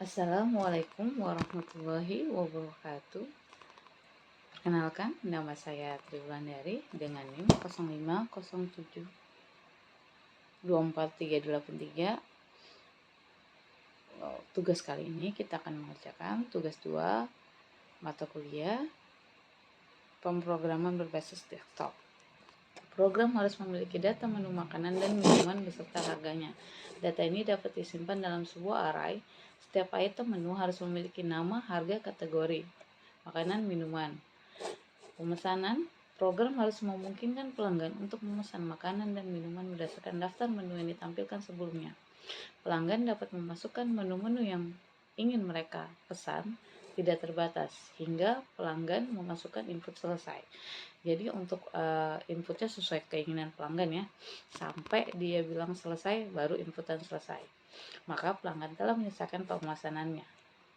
Assalamualaikum warahmatullahi wabarakatuh. Perkenalkan, nama saya Triwulandari dengan NIM 0507243383. Tugas kali ini kita akan mengerjakan tugas 2 mata kuliah pemrograman berbasis desktop. Program harus memiliki data menu makanan dan minuman beserta harganya. Data ini dapat disimpan dalam sebuah array. Setiap item menu harus memiliki nama, harga, kategori, makanan, minuman. Pemesanan, program harus memungkinkan pelanggan untuk memesan makanan dan minuman berdasarkan daftar menu yang ditampilkan sebelumnya. Pelanggan dapat memasukkan menu-menu yang ingin mereka pesan tidak terbatas hingga pelanggan memasukkan input selesai. Jadi untuk inputnya sesuai keinginan pelanggan ya, sampai dia bilang selesai baru inputan selesai. Maka pelanggan telah menyelesaikan pemesanannya.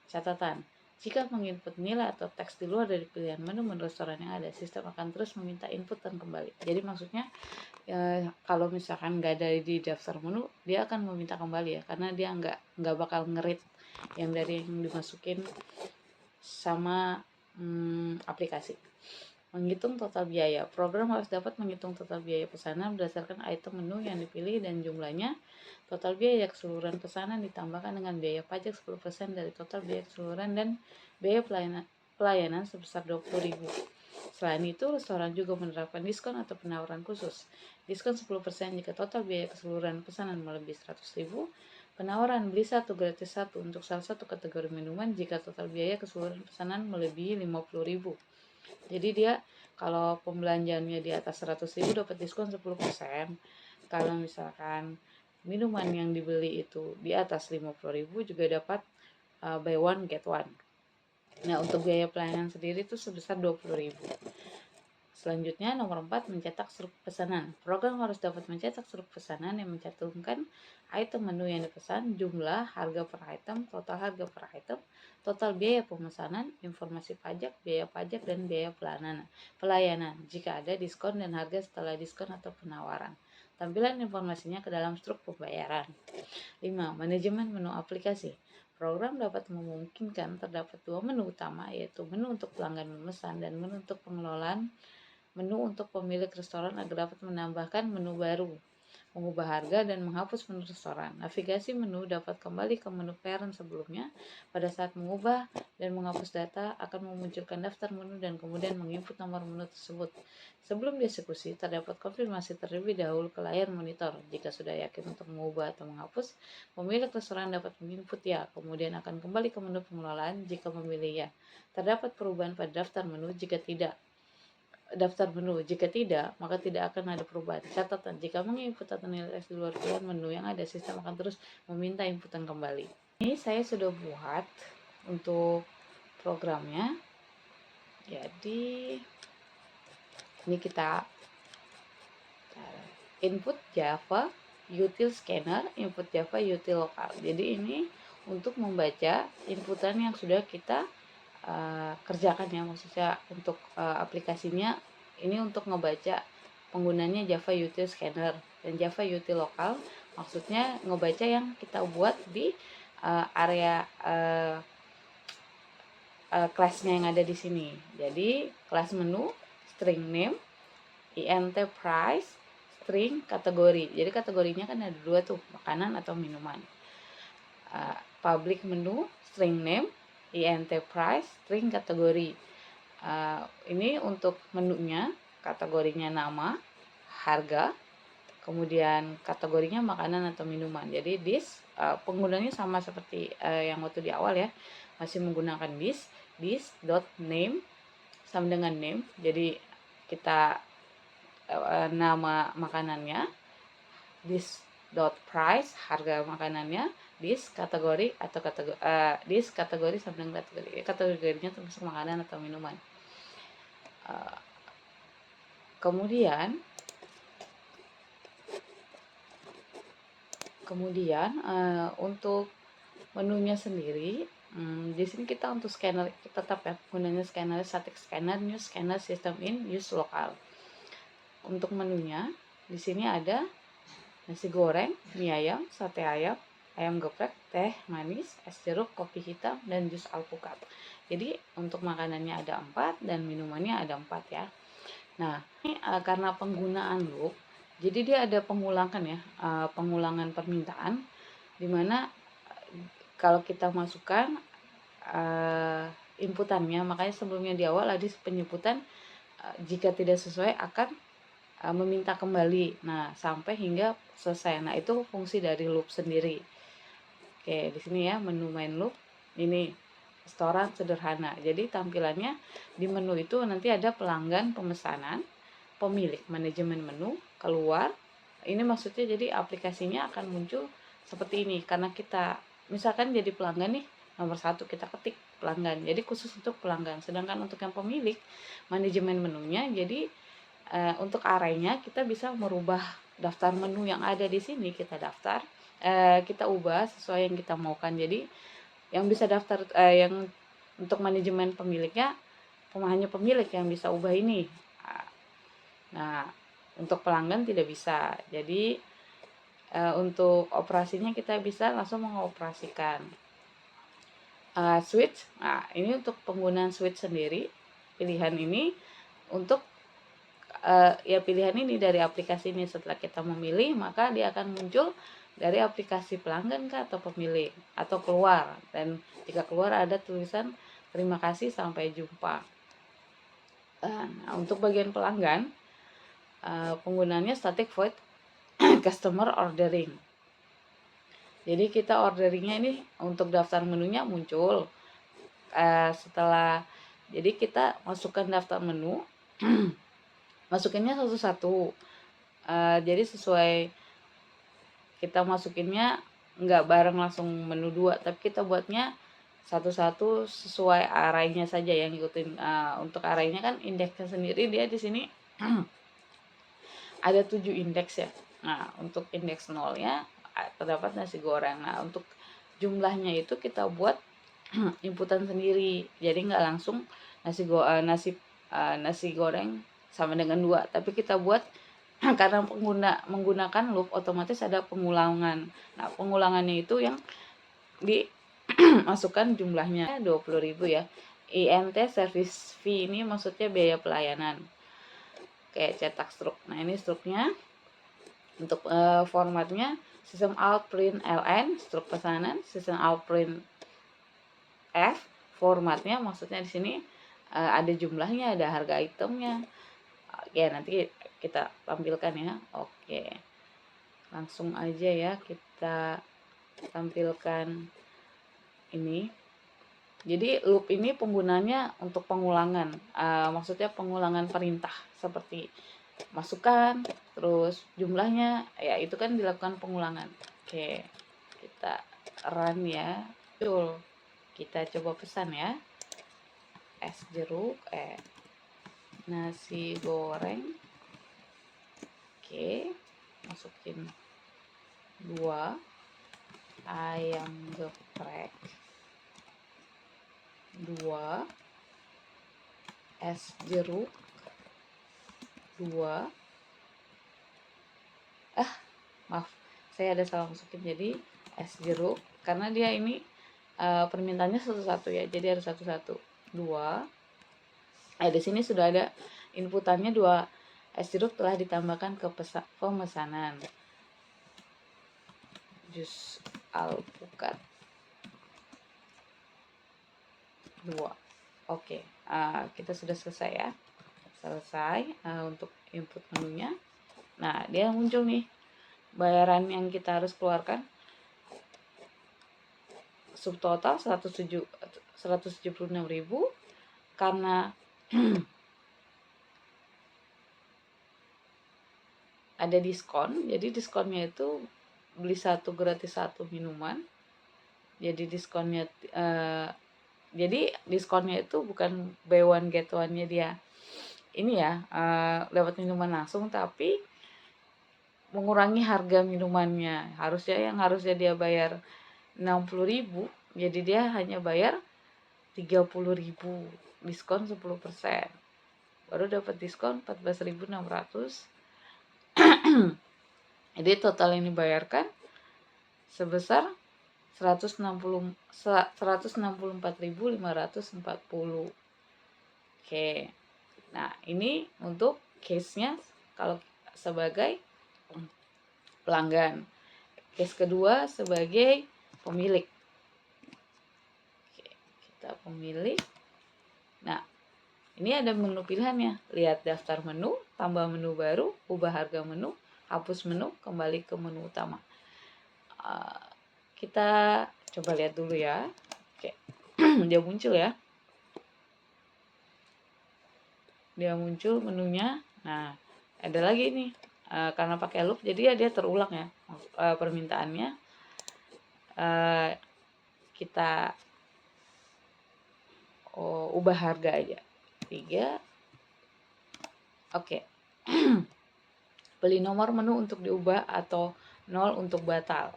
Catatan, jika menginput nilai atau teks di luar dari pilihan menu restoran yang ada, sistem akan terus meminta input dan kembali. Jadi maksudnya kalau misalkan nggak ada di daftar menu, dia akan meminta kembali ya, karena dia nggak bakal ngerit yang dari yang dimasukin sama aplikasi. Menghitung total biaya. Program harus dapat menghitung total biaya pesanan berdasarkan item menu yang dipilih dan jumlahnya. Total biaya keseluruhan pesanan ditambahkan dengan biaya pajak 10% dari total biaya keseluruhan dan biaya pelayanan sebesar 20.000. Selain itu, restoran juga menerapkan diskon atau penawaran khusus. Diskon 10% jika total biaya keseluruhan pesanan melebihi 100.000. Penawaran beli satu gratis satu untuk salah satu kategori minuman jika total biaya keseluruhan pesanan melebihi 50.000. Jadi dia kalau pembelanjaannya di atas 100.000 dapat diskon 10%. Kalau misalkan minuman yang dibeli itu di atas 50.000 juga dapat buy one get one. Nah, untuk biaya pelayanan sendiri itu sebesar 20.000. Selanjutnya nomor 4, mencetak struk pesanan. Program harus dapat mencetak struk pesanan yang mencantumkan item menu yang dipesan, jumlah, harga per item, total harga per item, total biaya pemesanan, informasi pajak, dan biaya pelayanan jika ada diskon dan harga setelah diskon atau penawaran. Tampilan informasinya ke dalam struk pembayaran. 5. Manajemen menu aplikasi. Program dapat memungkinkan terdapat dua menu utama, yaitu menu untuk pelanggan memesan dan menu untuk pengelolaan menu untuk pemilik restoran agar dapat menambahkan menu baru, mengubah harga, dan menghapus menu restoran. Navigasi menu dapat kembali ke menu parent sebelumnya. Pada saat mengubah dan menghapus data, akan memunculkan daftar menu dan kemudian menginput nomor menu tersebut. Sebelum dieksekusi, terdapat konfirmasi terlebih dahulu ke layar monitor. Jika sudah yakin untuk mengubah atau menghapus, pemilik restoran dapat menginput ya, kemudian akan kembali ke menu pengelolaan jika memilih ya. Terdapat perubahan pada daftar menu jika tidak. Jika tidak, maka tidak akan ada perubahan. Catatan, jika menginput atau nilai teks di luar pilihan menu yang ada, sistem akan terus meminta inputan kembali. Ini saya sudah buat untuk programnya. Jadi ini kita input Java util scanner, input Java util lokal. Jadi ini untuk membaca inputan yang sudah kita kerjakan ya, maksudnya untuk aplikasinya ini untuk ngebaca penggunanya Java util scanner dan Java util lokal, maksudnya ngebaca yang kita buat di area kelasnya yang ada di sini. Jadi kelas menu, string name, int price, string kategori. Jadi kategorinya kan ada dua tuh, makanan atau minuman. Public menu, string name, int price, string kategori. Ini untuk menunya, kategorinya nama, harga, kemudian kategorinya makanan atau minuman. Jadi this penggunanya sama seperti yang waktu di awal ya, masih menggunakan this.name sama dengan name. Jadi kita nama makanannya, this.price harga makanannya, this kategori atau this kategori sama dengan kategorinya termasuk makanan atau minuman. Kemudian untuk menunya sendiri, di sini kita untuk scanner tetap ya, gunanya scanner static scanner, new scanner, system in, use lokal. Untuk menunya di sini ada nasi goreng, mie ayam, sate ayam, ayam geprek, teh manis, es jeruk, kopi hitam, dan jus alpukat. Jadi untuk makanannya ada 4 dan minumannya ada 4 ya. Nah, ini karena penggunaan loop, jadi dia ada pengulangan ya, pengulangan permintaan, dimana kalau kita masukkan inputannya, makanya sebelumnya di awal ada penyebutan jika tidak sesuai akan meminta kembali. Nah, sampai hingga selesai. Nah, itu fungsi dari loop sendiri. Oke, di sini ya menu main loop. Ini restoran sederhana. Jadi tampilannya di menu itu nanti ada pelanggan, pemesanan, pemilik, manajemen menu, keluar. Ini maksudnya jadi aplikasinya akan muncul seperti ini karena kita misalkan jadi pelanggan nih, nomor 1 kita ketik pelanggan. Jadi khusus untuk pelanggan. Sedangkan untuk yang pemilik, manajemen menunya, jadi untuk arraynya kita bisa merubah daftar menu yang ada di sini, kita daftar, kita ubah sesuai yang kita maukan. Jadi yang bisa daftar yang untuk manajemen pemiliknya hanya pemilik yang bisa ubah ini. Nah, untuk pelanggan tidak bisa. Jadi untuk operasinya kita bisa langsung mengoperasikan switch. Nah, ini untuk penggunaan switch sendiri. Pilihan ini untuk ya pilihan ini dari aplikasi ini. Setelah kita memilih, maka dia akan muncul dari aplikasi pelanggan kah atau pemilik, atau keluar. Dan jika keluar ada tulisan terima kasih sampai jumpa. Nah, untuk bagian pelanggan, penggunaannya static void customer ordering. Jadi kita orderingnya ini untuk daftar menunya muncul setelah, jadi kita masukkan daftar menu, masukinnya satu-satu. Jadi sesuai kita masukinnya nggak bareng langsung menu 2, tapi kita buatnya satu-satu sesuai arraynya saja yang ngikutin. Untuk arraynya kan indeksnya sendiri dia di sini ada 7 indeks ya. Nah, untuk indeks 0-nya terdapat nasi goreng. Nah, untuk jumlahnya itu kita buat inputan sendiri. Jadi nggak langsung nasi goreng sama dengan 2, tapi kita buat karena menggunakan loop otomatis ada pengulangan. Nah, pengulangannya itu yang dimasukkan jumlahnya 20.000 ya. INT service fee ini maksudnya biaya pelayanan. Kayak cetak struk. Nah, ini struknya. Untuk formatnya sistem out print ln, struk pesanan, sistem out print f, formatnya maksudnya di sini ada jumlahnya, ada harga itemnya. Ya, nanti kita tampilkan ya. Oke. Langsung aja ya kita tampilkan ini. Jadi loop ini penggunanya untuk pengulangan, maksudnya pengulangan perintah seperti masukkan, terus jumlahnya, ya itu kan dilakukan pengulangan. Oke, kita run ya. Betul. Kita coba pesan ya. Es jeruk, nasi goreng. Oke, masukin 2 ayam geprek, 2 es jeruk, 2 maaf, saya ada salah masukin, jadi es jeruk karena dia ini permintaannya satu-satu ya, jadi harus satu-satu. 2 di sini sudah ada inputannya, 2 es jeruk telah ditambahkan ke pemesanan. Jus alpukat 2. Oke, kita sudah selesai ya. Selesai untuk input menunya. Nah, dia muncul nih bayaran yang kita harus keluarkan. Subtotal 176.000 karena ada diskon. Jadi diskonnya itu beli 1 gratis 1 minuman. Jadi diskonnya itu bukan buy one get one-nya dia. Ini ya, dapat minuman langsung tapi mengurangi harga minumannya. Yang harusnya dia bayar 60.000, jadi dia hanya bayar 30.000, diskon 10%. Baru dapat diskon 14.600. Jadi total ini bayarkan sebesar 164.540. Oke. Nah, ini untuk case-nya kalau sebagai pelanggan. Case kedua sebagai pemilik. Oke, kita pemilik. Nah, ini ada menu pilihannya. Lihat daftar menu, tambah menu baru, ubah harga menu, hapus menu, kembali ke menu utama. Kita coba lihat dulu ya. Oke. Dia muncul ya. Dia muncul menunya. Nah, ada lagi nih. Karena pakai loop jadi dia terulang ya permintaannya. Kita ubah harga aja 3. Oke. Beli nomor menu untuk diubah atau 0 untuk batal.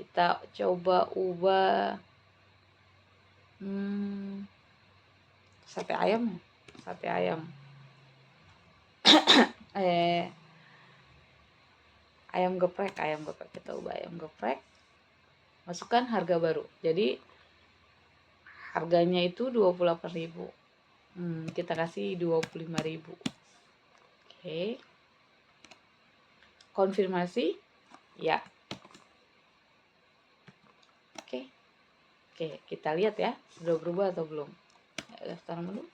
Kita coba ubah sate ayam. Ayam geprek. Kita ubah ayam geprek. Masukkan harga baru. Jadi harganya itu 28.000. Kita kasih 25.000. Oke. Konfirmasi ya. Oke, kita lihat ya, sudah berubah atau belum. Daftar menu.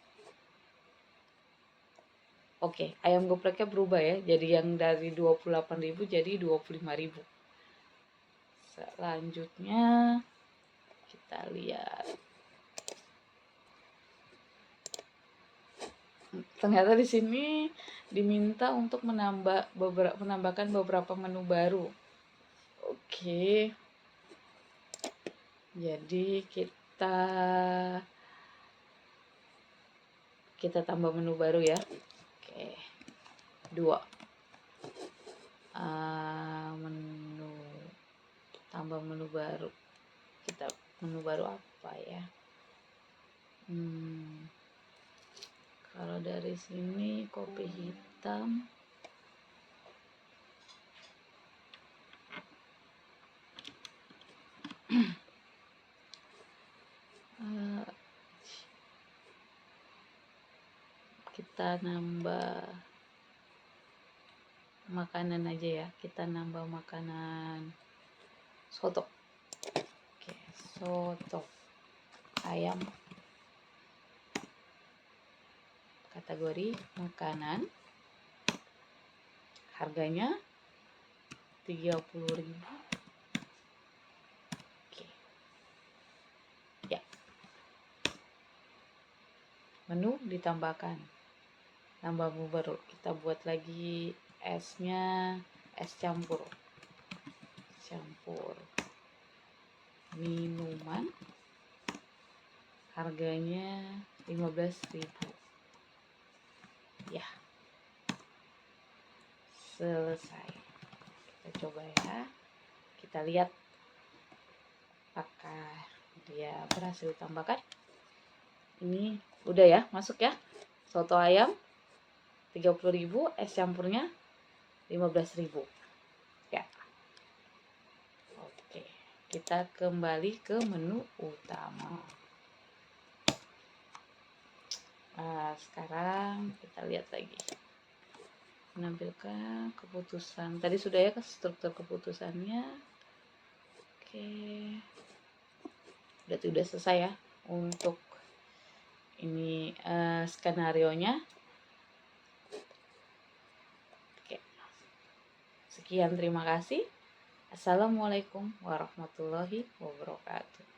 Oke, ayam gepreknya berubah ya. Jadi yang dari 28.000 jadi 25.000. Selanjutnya kita lihat. Ternyata di sini diminta untuk menambahkan beberapa menu baru. Oke. Jadi kita tambah menu baru ya. Oke. 2. Tambah menu baru. Kita menu baru apa ya? Kalau dari sini kopi hitam. Kita nambah makanan aja ya. Kita nambah makanan soto. Oke, soto ayam. Kategori makanan. Harganya 30.000. Oke. Ya. Menu ditambahkan. Nambah menu baru. Kita buat lagi esnya, es campur. Minuman. Harganya 15.000. Ya. Selesai. Kita coba ya. Kita lihat apakah dia berhasil ditambahkan. Ini udah ya, masuk ya. Soto ayam 30.000, es campurnya 15.000. Ya. Oke, kita kembali ke menu utama. Sekarang kita lihat lagi. Menampilkan keputusan. Tadi sudah ya struktur keputusannya. Oke. Berarti udah selesai ya untuk ini skenarionya. Oke. Sekian, terima kasih. Assalamualaikum warahmatullahi wabarakatuh.